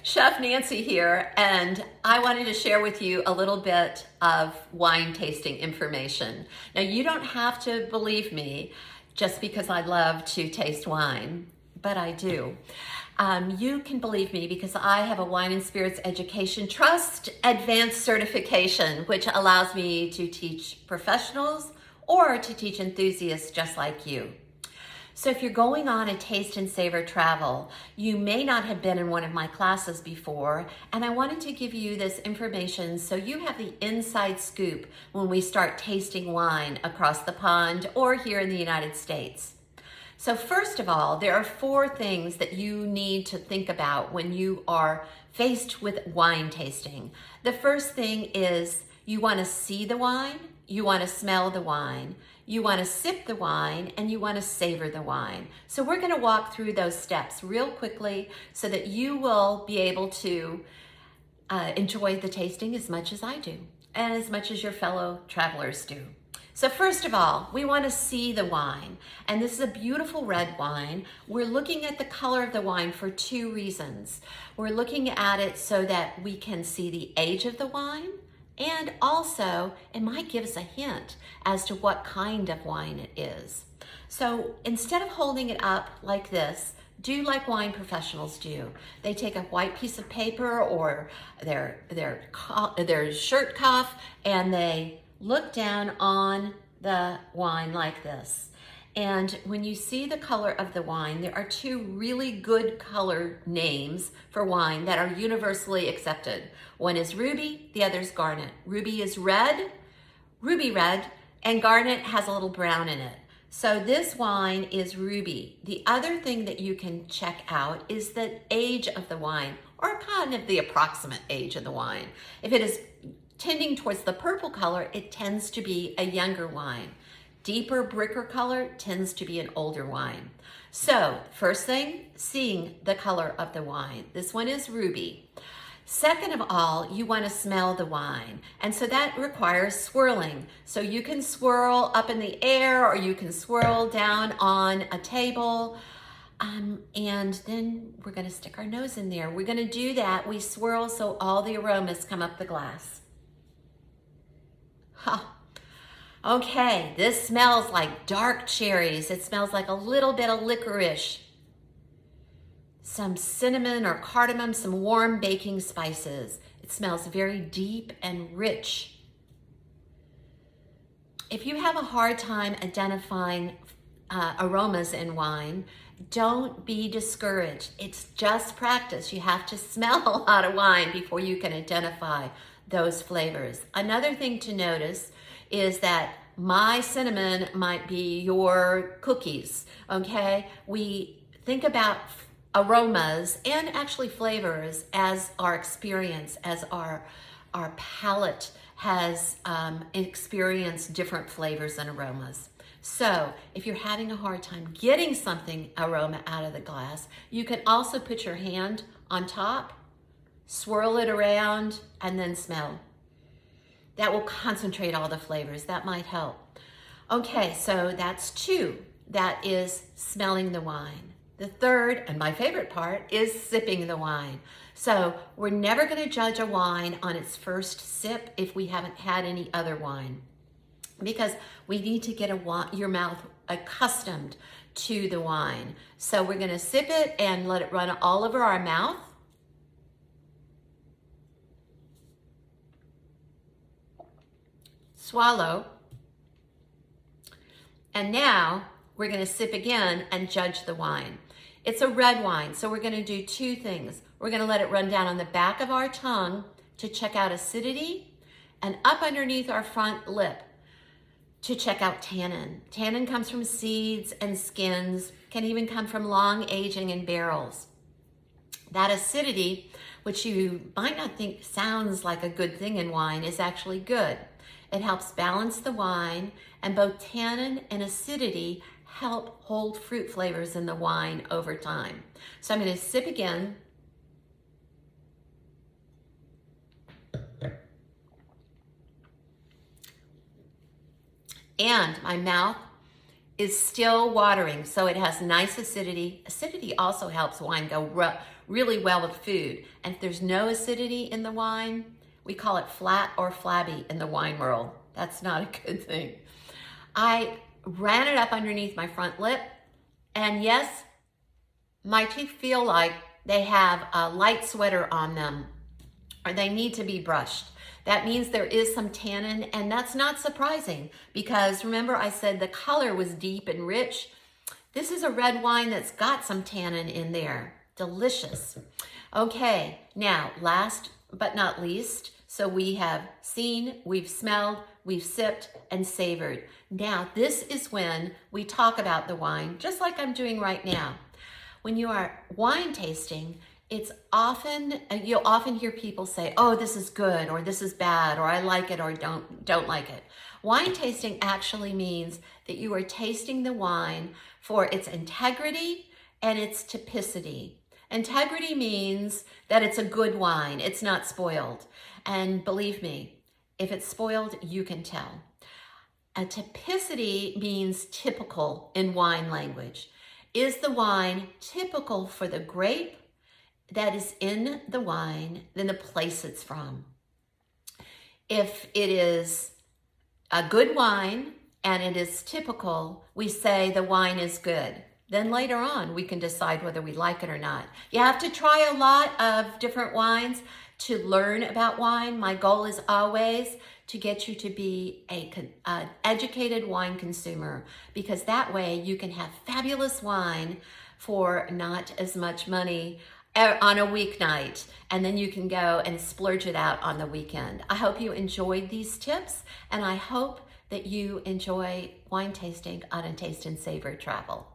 Chef Nancy here, and I wanted to share with you a little bit of wine tasting information. Now, you don't have to believe me just because I love to taste wine, but I do. You can believe me because I have a Wine and Spirits Education Trust Advanced Certification, which allows me to teach professionals or to teach enthusiasts just like you. So if you're going on a Taste and Savor travel, you may not have been in one of my classes before, and I wanted to give you this information so you have the inside scoop when we start tasting wine across the pond or here in the United States. So first of all, there are 4 things that you need to think about when you are faced with wine tasting. The first thing is you want to see the wine, you want to smell the wine, you want to sip the wine, and you want to savor the wine. So we're going to walk through those steps real quickly so that you will be able to enjoy the tasting as much as I do and as much as your fellow travelers do. So first of all, we want to see the wine. And this is a beautiful red wine. We're looking at the color of the wine for 2 reasons. We're looking at it so that we can see the age of the wine, and also it might give us a hint as to what kind of wine it is. So instead of holding it up like this, do like wine professionals do. They take a white piece of paper or their shirt cuff, and they look down on the wine like this. And when you see the color of the wine, there are 2 really good color names for wine that are universally accepted. One is ruby, the other is garnet. Ruby is red, ruby red, and garnet has a little brown in it. So this wine is ruby. The other thing that you can check out is the age of the wine, or kind of the approximate age of the wine. If it is tending towards the purple color, it tends to be a younger wine. Deeper bricker color tends to be an older wine. So first thing, seeing the color of the wine. This one is ruby. Second of all, you want to smell the wine. And so that requires swirling. So you can swirl up in the air or you can swirl down on a table. And then we're going to stick our nose in there. We're going to do that. We swirl so all the aromas come up the glass. Huh. Okay, this smells like dark cherries. It smells like a little bit of licorice, some cinnamon or cardamom, some warm baking spices. It smells very deep and rich. If you have a hard time identifying aromas in wine, don't be discouraged. It's just practice. You have to smell a lot of wine before you can identify those flavors. Another thing to notice is that my cinnamon might be your cookies, okay? We think about aromas and actually flavors as our experience, as our palate has experienced different flavors and aromas. So if you're having a hard time getting something aroma out of the glass, you can also put your hand on top, swirl it around, and then smell. That will concentrate all the flavors. That might help. Okay, so that's 2. That is smelling the wine. The third, and my favorite part, is sipping the wine. So we're never going to judge a wine on its first sip if we haven't had any other wine, because we need to get your mouth accustomed to the wine. So we're going to sip it and let it run all over our mouth. Swallow. And now we're going to sip again and judge the wine. It's a red wine, so we're going to do 2 things. We're going to let it run down on the back of our tongue to check out acidity, and up underneath our front lip to check out tannin. Tannin comes from seeds and skins, can even come from long aging in barrels. That acidity, which you might not think sounds like a good thing in wine, is actually good. It helps balance the wine, and both tannin and acidity help hold fruit flavors in the wine over time. So I'm going to sip again. And my mouth is still watering, so it has nice acidity. Acidity also helps wine go really well with food. And if there's no acidity in the wine, we call it flat or flabby in the wine world. That's not a good thing. I ran it up underneath my front lip, and yes, my teeth feel like they have a light sweater on them, or they need to be brushed. That means there is some tannin, and that's not surprising because remember I said the color was deep and rich. This is a red wine that's got some tannin in there. Delicious. Okay, now last but not least, so we have seen, we've smelled, we've sipped and savored. Now this is when we talk about the wine, just like I'm doing right now. When you are wine tasting, it's often, you'll often hear people say, oh, this is good, or this is bad, or I like it, or don't like it. Wine tasting actually means that you are tasting the wine for its integrity and its typicity. Integrity means that it's a good wine, it's not spoiled. And believe me, if it's spoiled, you can tell. A typicity means typical in wine language. Is the wine typical for the grape that is in the wine than the place it's from? If it is a good wine and it is typical, we say the wine is good. Then later on, we can decide whether we like it or not. You have to try a lot of different wines to learn about wine. My goal is always to get you to be an educated wine consumer, because that way you can have fabulous wine for not as much money on a weeknight, and then you can go and splurge it out on the weekend. I hope you enjoyed these tips, and I hope that you enjoy wine tasting on a Taste and Savor travel.